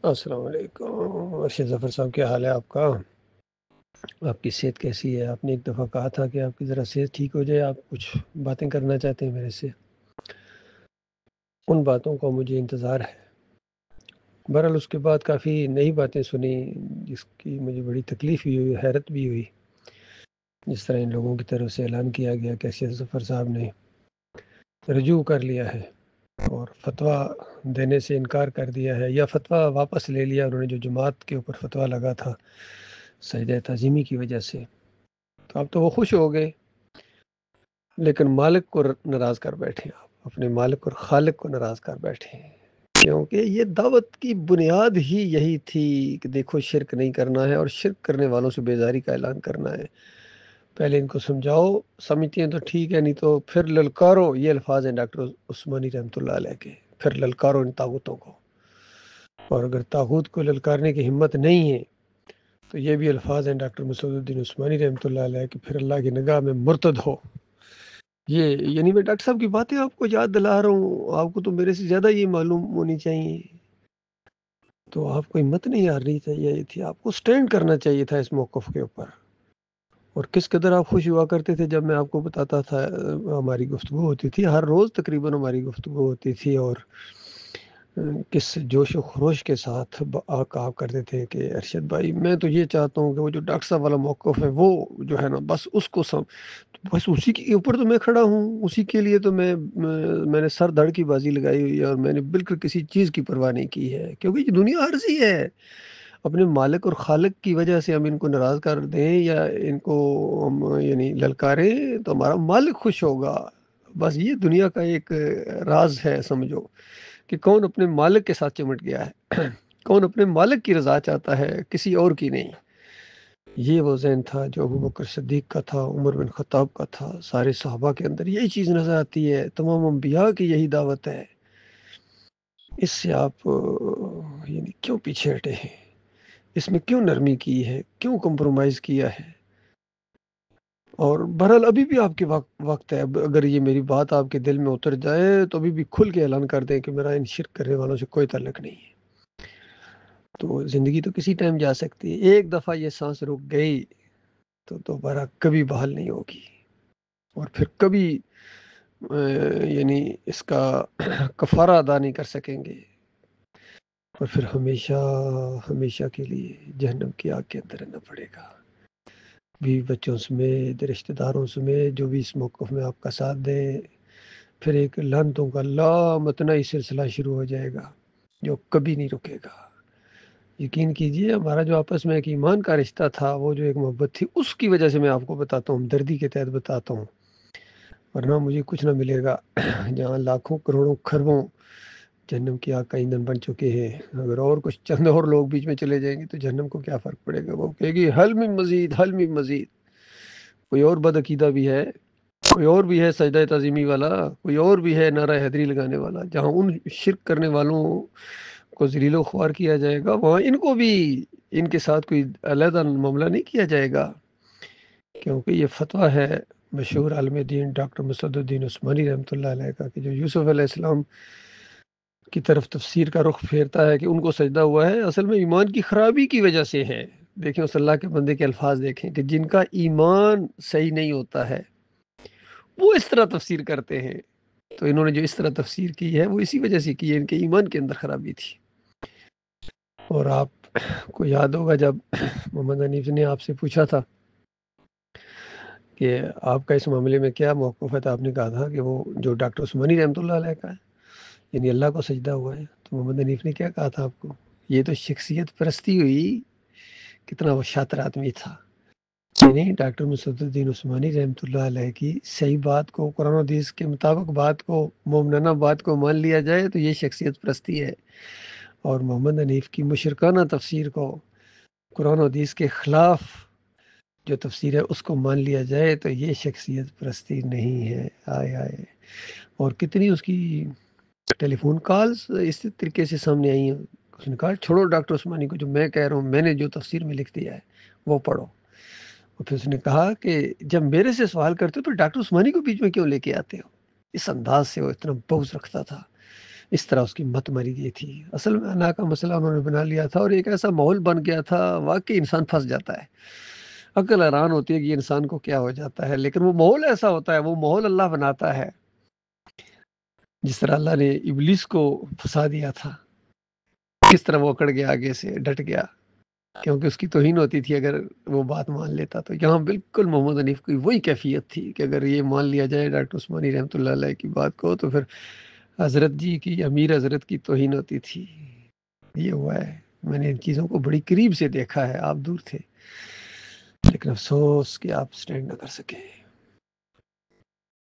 السلام علیکم ارشد ظفر صاحب، کیا حال ہے آپ کا؟ آپ کی صحت کیسی ہے؟ آپ نے ایک دفعہ کہا تھا کہ آپ کی ذرا صحت ٹھیک ہو جائے، آپ کچھ باتیں کرنا چاہتے ہیں میرے سے۔ ان باتوں کا مجھے انتظار ہے۔ بہرحال اس کے بعد کافی نئی باتیں سنی جس کی مجھے بڑی تکلیف بھی ہوئی، حیرت بھی ہوئی۔ جس طرح ان لوگوں کی طرف سے اعلان کیا گیا کہ ارشد ظفر صاحب نے رجوع کر لیا ہے اور فتویٰ دینے سے انکار کر دیا ہے، یا فتویٰ واپس لے لیا انہوں نے جو جماعت کے اوپر فتویٰ لگا تھا سجدہ تعظیمی کی وجہ سے۔ تو اب تو وہ خوش ہو گئے، لیکن مالک کو ناراض کر بیٹھے، آپ اپنے مالک اور خالق کو ناراض کر بیٹھے ہیں، کیونکہ یہ دعوت کی بنیاد ہی یہی تھی کہ دیکھو شرک نہیں کرنا ہے اور شرک کرنے والوں سے بیزاری کا اعلان کرنا ہے۔ پہلے ان کو سمجھاؤ، سمجھتے ہیں تو ٹھیک ہے، نہیں تو پھر للکارو۔ یہ الفاظ ہیں ڈاکٹر عثمانی رحمۃ اللہ علیہ کے، پھر للکارو ان طاغوتوں کو۔ اور اگر طاغوت کو للکارنے کی ہمت نہیں ہے تو یہ بھی الفاظ ہیں ڈاکٹر مسعود الدین عثمانی رحمۃ اللہ علیہ کہ پھر اللہ کی نگاہ میں مرتد ہو۔ یہ یعنی میں ڈاکٹر صاحب کی باتیں آپ کو یاد دلا رہا ہوں، آپ کو تو میرے سے زیادہ یہ معلوم ہونی چاہیے، تو آپ کو ہمت نہیں ہارنی چاہیے تھی، آپ کو سٹینڈ کرنا چاہیے تھا اس موقف کے اوپر۔ اور کس قدر آپ خوش ہوا کرتے تھے جب میں آپ کو بتاتا تھا، ہماری گفتگو ہوتی تھی ہر روز تقریباً، ہماری گفتگو ہوتی تھی، اور کس جوش و خروش کے ساتھ کہا کرتے تھے کہ ارشد بھائی میں تو یہ چاہتا ہوں کہ وہ جو ڈاکٹر صاحب والا موقف ہے وہ جو ہے نا بس اس کو بس اسی کے اوپر تو میں کھڑا ہوں، اسی کے لیے تو میں نے سر دھڑ کی بازی لگائی ہوئی ہے، اور میں نے بالکل کسی چیز کی پرواہ نہیں کی ہے، کیونکہ یہ دنیا عارضی ہے۔ اپنے مالک اور خالق کی وجہ سے ہم ان کو ناراض کر دیں یا ان کو ہم یعنی للکاریں تو ہمارا مالک خوش ہوگا۔ بس یہ دنیا کا ایک راز ہے، سمجھو کہ کون اپنے مالک کے ساتھ چمٹ گیا ہے کون اپنے مالک کی رضا چاہتا ہے، کسی اور کی نہیں۔ یہ وہ ذہن تھا جو ابو بکر صدیق کا تھا، عمر بن خطاب کا تھا، سارے صحابہ کے اندر یہی چیز نظر آتی ہے، تمام انبیاء کی یہی دعوت ہے۔ اس سے آپ یعنی کیوں پیچھے ہٹے ہیں؟ اس میں کیوں نرمی کی ہے؟ کیوں کمپرومائز کیا ہے؟ اور بہرحال ابھی بھی آپ کے وقت ہے، اگر یہ میری بات آپ کے دل میں اتر جائے تو ابھی بھی کھل کے اعلان کر دیں کہ میرا ان شرک کرنے والوں سے کوئی تعلق نہیں ہے۔ تو زندگی تو کسی ٹائم جا سکتی ہے، ایک دفعہ یہ سانس رک گئی تو دوبارہ کبھی بحال نہیں ہوگی، اور پھر کبھی یعنی اس کا کفارہ ادا نہیں کر سکیں گے، اور پھر ہمیشہ ہمیشہ کے لیے جہنم کی آگ کے اندر رہنا پڑے گا، بیوی بچوں سمیت، رشتہ داروں سمیت، جو بھی اس موقف میں آپ کا ساتھ دیں۔ پھر ایک لعنتوں کا لامتناہی سلسلہ شروع ہو جائے گا جو کبھی نہیں رکے گا۔ یقین کیجئے ہمارا جو آپس میں ایک ایمان کا رشتہ تھا، وہ جو ایک محبت تھی، اس کی وجہ سے میں آپ کو بتاتا ہوں، دردی کے تحت بتاتا ہوں، ورنہ مجھے کچھ نہ ملے گا۔ جہاں لاکھوں کروڑوں خربوں جہنم کی آگ کا ایندھن بن چکے ہیں، اگر اور کچھ چند اور لوگ بیچ میں چلے جائیں گے تو جہنم کو کیا فرق پڑے گا؟ وہ کہے گی حل من مزید، حل من مزید۔ کوئی اور بد عقیدہ بھی ہے، کوئی اور بھی ہے سجدہ تعظیمی والا، کوئی اور بھی ہے نعرہ حیدری لگانے والا۔ جہاں ان شرک کرنے والوں کو ذلیل و خوار کیا جائے گا، وہاں ان کو بھی ان کے ساتھ کوئی علیحدہ معاملہ نہیں کیا جائے گا، کیونکہ یہ فتویٰ ہے مشہور عالم دین ڈاکٹر مسعود الدین عثمانی رحمۃ اللہ علیہ کا، کہ جو یوسف علیہ السلام کی طرف تفسیر کا رخ پھیرتا ہے کہ ان کو سجدہ ہوا ہے، اصل میں ایمان کی خرابی کی وجہ سے ہے۔ دیکھیں اس اللہ کے بندے کے الفاظ دیکھیں کہ جن کا ایمان صحیح نہیں ہوتا ہے وہ اس طرح تفسیر کرتے ہیں، تو انہوں نے جو اس طرح تفسیر کی ہے وہ اسی وجہ سے کی ہے، ان کے ایمان کے اندر خرابی تھی۔ اور آپ کو یاد ہوگا جب محمد حنیف نے آپ سے پوچھا تھا کہ آپ کا اس معاملے میں کیا موقف ہے، تو آپ نے کہا تھا کہ وہ جو ڈاکٹر عثمانی رحمۃ اللہ علیہ کا ہے یعنی اللہ کو سجدہ ہوا ہے، تو محمد حنیف نے کیا کہا تھا آپ کو؟ یہ تو شخصیت پرستی ہوئی، کتنا وہ شاطر آدمی تھا۔ یعنی ڈاکٹر مسعود الدین عثمانی رحمۃ اللہ علیہ کی صحیح بات کو، قرآن و حدیث کے مطابق بات کو، مومنانہ بات کو مان لیا جائے تو یہ شخصیت پرستی ہے، اور محمد حنیف کی مشرکانہ تفسیر کو، قرآن و حدیث کے خلاف جو تفسیر ہے اس کو مان لیا جائے تو یہ شخصیت پرستی نہیں ہے۔ آئے آئے، اور کتنی اس کی ٹیلی فون کالز اس طریقے سے سامنے آئی ہیں، اس نے کہا چھوڑو ڈاکٹر عثمانی کو، جو میں کہہ رہا ہوں، میں نے جو تفسیر میں لکھ دیا ہے وہ پڑھو۔ اور پھر اس نے کہا کہ جب میرے سے سوال کرتے ہو تو ڈاکٹر عثمانی کو بیچ میں کیوں لے کے آتے ہو؟ اس انداز سے وہ اتنا بغض رکھتا تھا اس طرح اس کی مت مری گئی تھی۔ اصل میں انا کا مسئلہ انہوں نے بنا لیا تھا، اور ایک ایسا ماحول بن گیا تھا، واقعی انسان پھنس جاتا ہے۔ عقل حیران ہوتی ہے کہ یہ انسان کو کیا ہو جاتا ہے، لیکن وہ ماحول ایسا ہوتا ہے، وہ ماحول اللہ بناتا ہے۔ جس طرح اللہ نے ابلیس کو پھنسا دیا تھا، کس طرح وہ اکڑ گیا، آگے سے ڈٹ گیا، کیونکہ اس کی توہین ہوتی تھی اگر وہ بات مان لیتا۔ تو یہاں بالکل محمد حنیف کی وہی کیفیت تھی کہ اگر یہ مان لیا جائے ڈاکٹر عثمانی رحمۃ اللہ علیہ کی بات کو، تو پھر حضرت جی کی، امیر حضرت کی توہین ہوتی تھی۔ یہ ہوا ہے، میں نے ان چیزوں کو بڑی قریب سے دیکھا ہے، آپ دور تھے، لیکن افسوس کہ آپ سٹینڈ نہ کر سکے۔